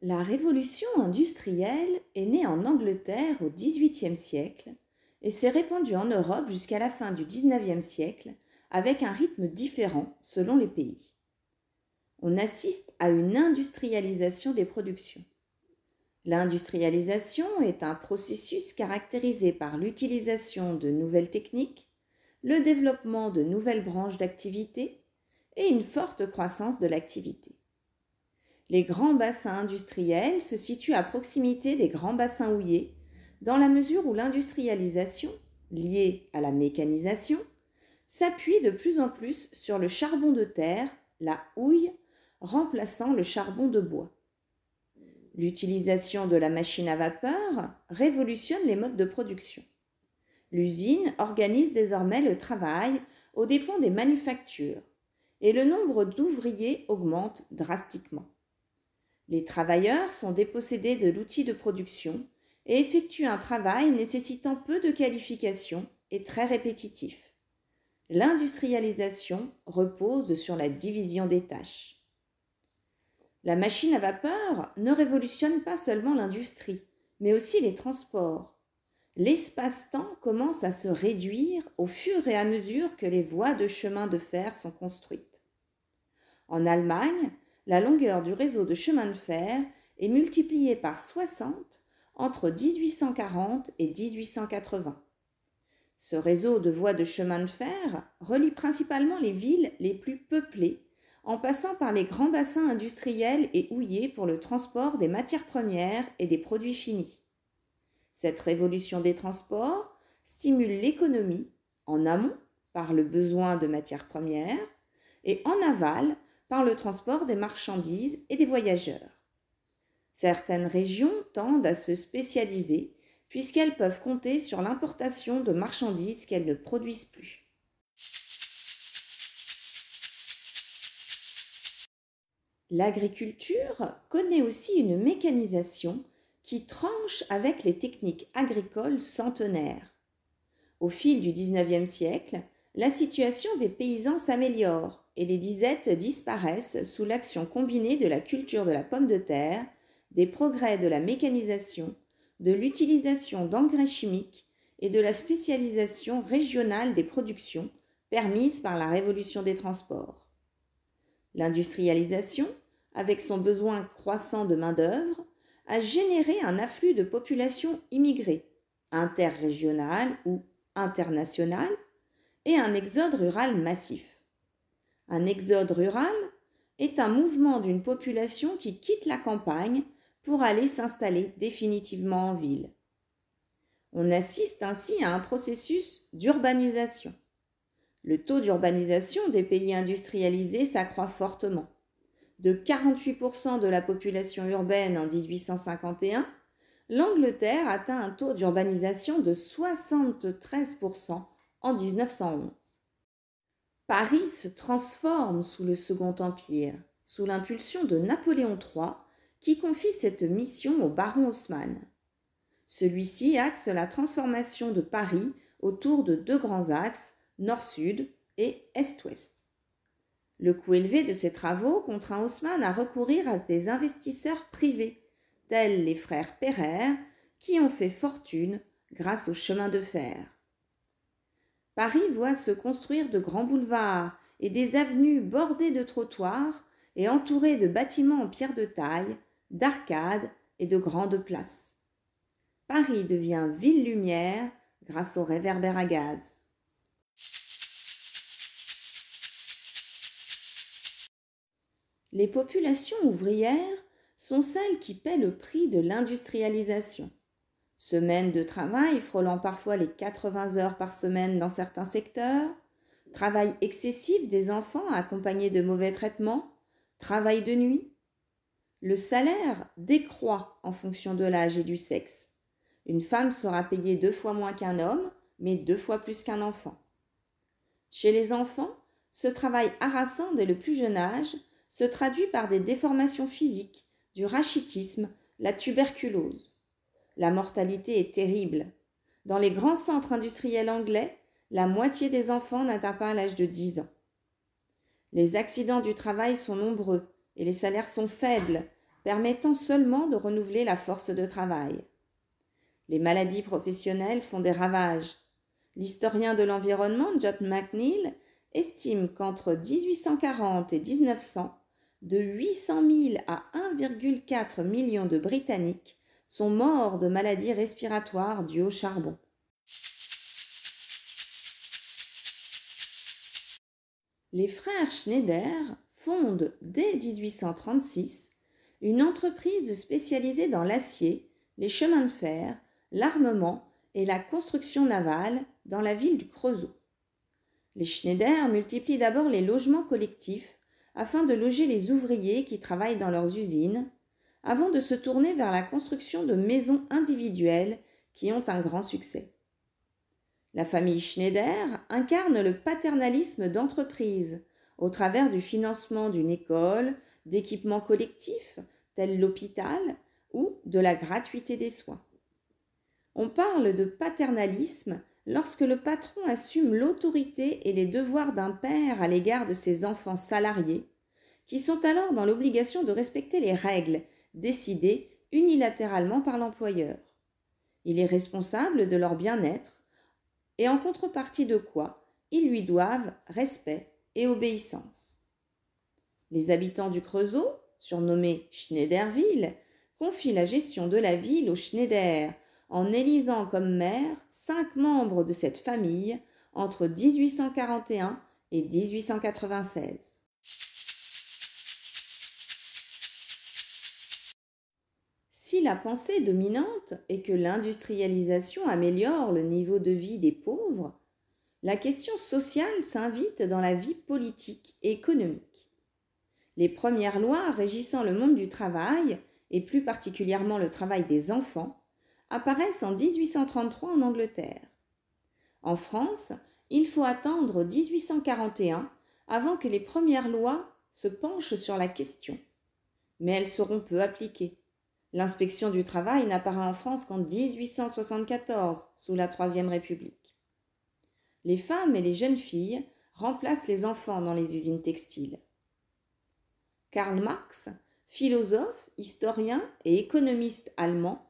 La révolution industrielle est née en Angleterre au XVIIIe siècle et s'est répandue en Europe jusqu'à la fin du XIXe siècle avec un rythme différent selon les pays. On assiste à une industrialisation des productions. L'industrialisation est un processus caractérisé par l'utilisation de nouvelles techniques, le développement de nouvelles branches d'activité et une forte croissance de l'activité. Les grands bassins industriels se situent à proximité des grands bassins houillers, dans la mesure où l'industrialisation, liée à la mécanisation, s'appuie de plus en plus sur le charbon de terre, la houille, remplaçant le charbon de bois. L'utilisation de la machine à vapeur révolutionne les modes de production. L'usine organise désormais le travail aux dépens des manufactures et le nombre d'ouvriers augmente drastiquement. Les travailleurs sont dépossédés de l'outil de production et effectuent un travail nécessitant peu de qualification et très répétitif. L'industrialisation repose sur la division des tâches. La machine à vapeur ne révolutionne pas seulement l'industrie, mais aussi les transports. L'espace-temps commence à se réduire au fur et à mesure que les voies de chemin de fer sont construites. En Allemagne, la longueur du réseau de chemin de fer est multipliée par 60 entre 1840 et 1880. Ce réseau de voies de chemin de fer relie principalement les villes les plus peuplées, en passant par les grands bassins industriels et houillers pour le transport des matières premières et des produits finis. Cette révolution des transports stimule l'économie en amont par le besoin de matières premières et en aval par le transport des marchandises et des voyageurs. Certaines régions tendent à se spécialiser puisqu'elles peuvent compter sur l'importation de marchandises qu'elles ne produisent plus. L'agriculture connaît aussi une mécanisation qui tranche avec les techniques agricoles centenaires. Au fil du XIXe siècle, la situation des paysans s'améliore et les disettes disparaissent sous l'action combinée de la culture de la pomme de terre, des progrès de la mécanisation, de l'utilisation d'engrais chimiques et de la spécialisation régionale des productions permise par la révolution des transports. L'industrialisation, avec son besoin croissant de main-d'œuvre, a généré un afflux de populations immigrées, interrégionales ou internationales, et un exode rural massif. Un exode rural est un mouvement d'une population qui quitte la campagne pour aller s'installer définitivement en ville. On assiste ainsi à un processus d'urbanisation. Le taux d'urbanisation des pays industrialisés s'accroît fortement. De 48% de la population urbaine en 1851, l'Angleterre atteint un taux d'urbanisation de 73% en 1911. Paris se transforme sous le Second Empire, sous l'impulsion de Napoléon III, qui confie cette mission au baron Haussmann. Celui-ci axe la transformation de Paris autour de deux grands axes, nord-sud et est-ouest. Le coût élevé de ces travaux contraint Haussmann à recourir à des investisseurs privés, tels les frères Pereire, qui ont fait fortune grâce au chemin de fer. Paris voit se construire de grands boulevards et des avenues bordées de trottoirs et entourées de bâtiments en pierre de taille, d'arcades et de grandes places. Paris devient ville-lumière grâce aux réverbères à gaz. Les populations ouvrières sont celles qui paient le prix de l'industrialisation. Semaines de travail frôlant parfois les 80 heures par semaine dans certains secteurs, travail excessif des enfants accompagnés de mauvais traitements, travail de nuit. Le salaire décroît en fonction de l'âge et du sexe. Une femme sera payée 2 fois moins qu'un homme, mais 2 fois plus qu'un enfant. Chez les enfants, ce travail harassant dès le plus jeune âge se traduit par des déformations physiques, du rachitisme, la tuberculose. La mortalité est terrible. Dans les grands centres industriels anglais, la moitié des enfants n'atteint pas l'âge de 10 ans. Les accidents du travail sont nombreux et les salaires sont faibles, permettant seulement de renouveler la force de travail. Les maladies professionnelles font des ravages. L'historien de l'environnement John McNeill estime qu'entre 1840 et 1900, de 800 000 à 1,4 million de Britanniques sont morts de maladies respiratoires dues au charbon. Les frères Schneider fondent dès 1836 une entreprise spécialisée dans l'acier, les chemins de fer, l'armement et la construction navale dans la ville du Creusot. Les Schneider multiplient d'abord les logements collectifs afin de loger les ouvriers qui travaillent dans leurs usines, avant de se tourner vers la construction de maisons individuelles qui ont un grand succès. La famille Schneider incarne le paternalisme d'entreprise au travers du financement d'une école, d'équipements collectifs tels l'hôpital ou de la gratuité des soins. On parle de paternalisme lorsque le patron assume l'autorité et les devoirs d'un père à l'égard de ses enfants salariés, qui sont alors dans l'obligation de respecter les règles décidées unilatéralement par l'employeur. Il est responsable de leur bien-être et en contrepartie de quoi ils lui doivent respect et obéissance. Les habitants du Creusot, surnommés Schneiderville, confient la gestion de la ville aux Schneider en élisant comme maire 5 membres de cette famille entre 1841 et 1896. Si la pensée dominante est que l'industrialisation améliore le niveau de vie des pauvres, la question sociale s'invite dans la vie politique et économique. Les premières lois régissant le monde du travail, et plus particulièrement le travail des enfants, apparaissent en 1833 en Angleterre. En France, il faut attendre 1841 avant que les premières lois se penchent sur la question. Mais elles seront peu appliquées. L'inspection du travail n'apparaît en France qu'en 1874, sous la Troisième République. Les femmes et les jeunes filles remplacent les enfants dans les usines textiles. Karl Marx, philosophe, historien et économiste allemand,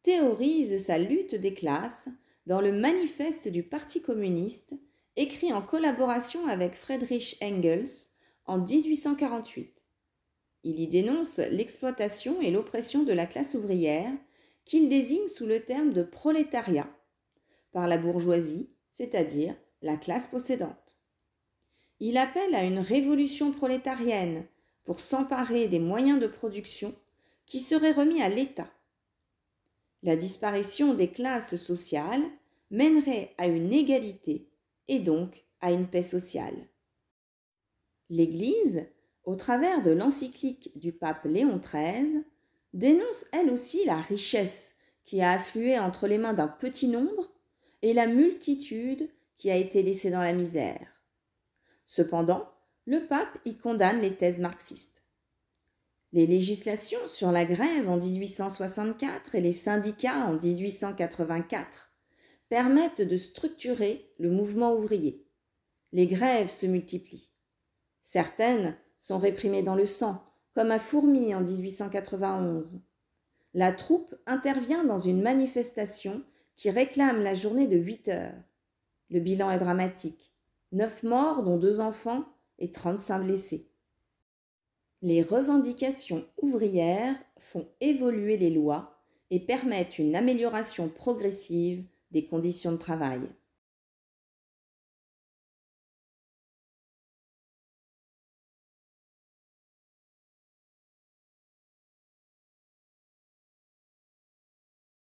théorise sa lutte des classes dans le manifeste du Parti communiste, écrit en collaboration avec Friedrich Engels en 1848. Il y dénonce l'exploitation et l'oppression de la classe ouvrière, qu'il désigne sous le terme de prolétariat, par la bourgeoisie, c'est-à-dire la classe possédante. Il appelle à une révolution prolétarienne pour s'emparer des moyens de production qui seraient remis à l'État. La disparition des classes sociales mènerait à une égalité et donc à une paix sociale. L'Église, au travers de l'encyclique du pape Léon XIII, dénonce elle aussi la richesse qui a afflué entre les mains d'un petit nombre et la multitude qui a été laissée dans la misère. Cependant, le pape y condamne les thèses marxistes. Les législations sur la grève en 1864 et les syndicats en 1884 permettent de structurer le mouvement ouvrier. Les grèves se multiplient. Certaines sont réprimées dans le sang, comme à Fourmies en 1891. La troupe intervient dans une manifestation qui réclame la journée de 8 heures. Le bilan est dramatique. 9 morts, dont 2 enfants, et 35 blessés. Les revendications ouvrières font évoluer les lois et permettent une amélioration progressive des conditions de travail.